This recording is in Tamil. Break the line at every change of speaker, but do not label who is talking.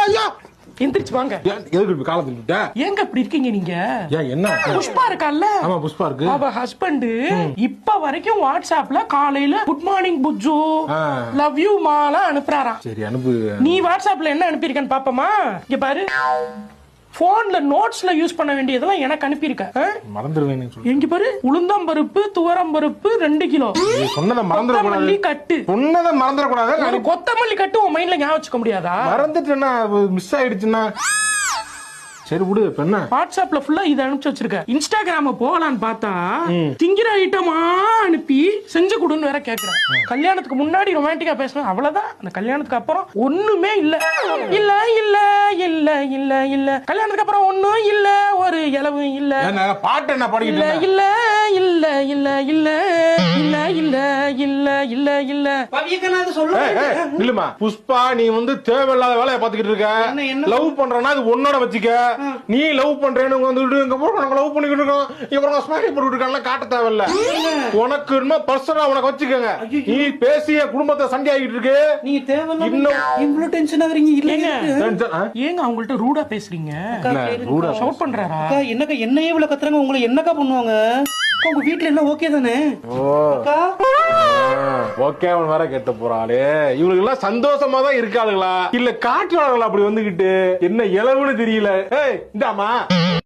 ஐயா
எந்திரிச்சு வாங்க.
எதுக்கு காலத்துல விட்ட?
ஏங்க இப்படி இருக்கீங்க நீங்க?
என்ன?
புஷ்பா இருக்கால்ல?
ஆமா புஷ்பா இருக்கு.
அவ ஹஸ்பண்ட் இப்ப வரைக்கும் வாட்ஸ்அப்ல காலையில குட் மார்னிங் புஜ்ஜு, லவ் யூ மாலாம் அனுப்புறாராம்.
சரி அனுப்பு.
நீ வாட்ஸ்அப்ல என்ன அனுப்பியிருக்கன்னு பாப்பமா? இங்க பாரு, போன்ல நோட்ஸ்ல யூஸ் பண்ண வேண்டியதெல்லாம் எனக்கு அனுப்பியிருக்க.
மறந்துடுவேன்.
எங்க பாரு, உளுந்தம் பருப்பு துவரம் பருப்பு 2 கிலோ.
சொன்னதை மறந்துடக்கூடாது.
கட்டு
சொன்னதை மறந்துடக்கூடாது.
கொத்தமல்லி கட்டு உன் மைண்ட்ல ஞாபகம் வச்சுக்க முடியாதா?
மறந்துட்டேன்னா மிஸ் ஆயிடுச்சுன்னா சரி விடு. என்ன
வாட்ஸ்அப்ல ஃபுல்லா இத அனுப்பிச்சு வச்சிருக்க. இன்ஸ்டாகிராம போகலான்னு பார்த்தா திங்கிற ஐட்டமா அனுப்பி செஞ்சு கொடுன்னு வேற கேக்குறேன். கல்யாணத்துக்கு முன்னாடி ரொமான்டிக்கா பேசணும், அவ்வளவுதான். அந்த கல்யாணத்துக்கு அப்புறம் ஒண்ணுமே இல்ல. இல்ல இல்ல இல்ல இல்ல இல்ல கல்யாணத்துக்கு அப்புறம் ஒண்ணும் இல்ல, ஒரு இலவு இல்ல.
பாட்டு என்ன படிக்கிட்டு
இல்ல இல்ல இல்ல இல்ல இல்ல இல்ல இல்ல இல்ல இல்ல
பவியக்கனாது சொல்ல.
இல்லமா புஷ்பா, நீ வந்து தேவையில்லாத வேலையை பாத்துக்கிட்டு இருக்க. லவ் பண்றனா அது உன்னோட வச்சுக்க. நீ லவ் பண்றேன்னு வந்துட்டு இங்க போறோம், நாங்க லவ் பண்ணிக்கிட்டு இருக்கோம், இவங்க ஸ்மைலி போட்டுட்டு இருக்காங்க, காட்ட தேவையில்ல. உனக்கு என்ன பர்சனலா உனக்கு வச்சுக்கோங்க. நீ பேசிய குடும்பத்தை சண்டை ஆகிட்டு இருக்கு.
நீங்க தேவையில்ல இவ்வளவு டென்ஷன் ஆவறீங்க. இல்லங்க
ஏங்க அவங்கள்ட்ட ரூடா பேசுறீங்க?
ரூடா
ஷவுட் பண்றாரா?
என்னக்கா என்னையே இவ்வளவு கத்துறாங்க, உங்களை என்னக்கா பண்ணுவாங்க? உங்க வீட்டுல எல்லாம் ஓகே தானே?
ஓகே அவன் வேற கேட்ட போறாளே. இவங்களுக்கு எல்லாம் சந்தோஷமா தான் இருக்காளுங்களா இல்ல காட்டுறாங்களா? அப்படி வந்துகிட்டு என்ன இளவுன்னு தெரியல. இந்தாமா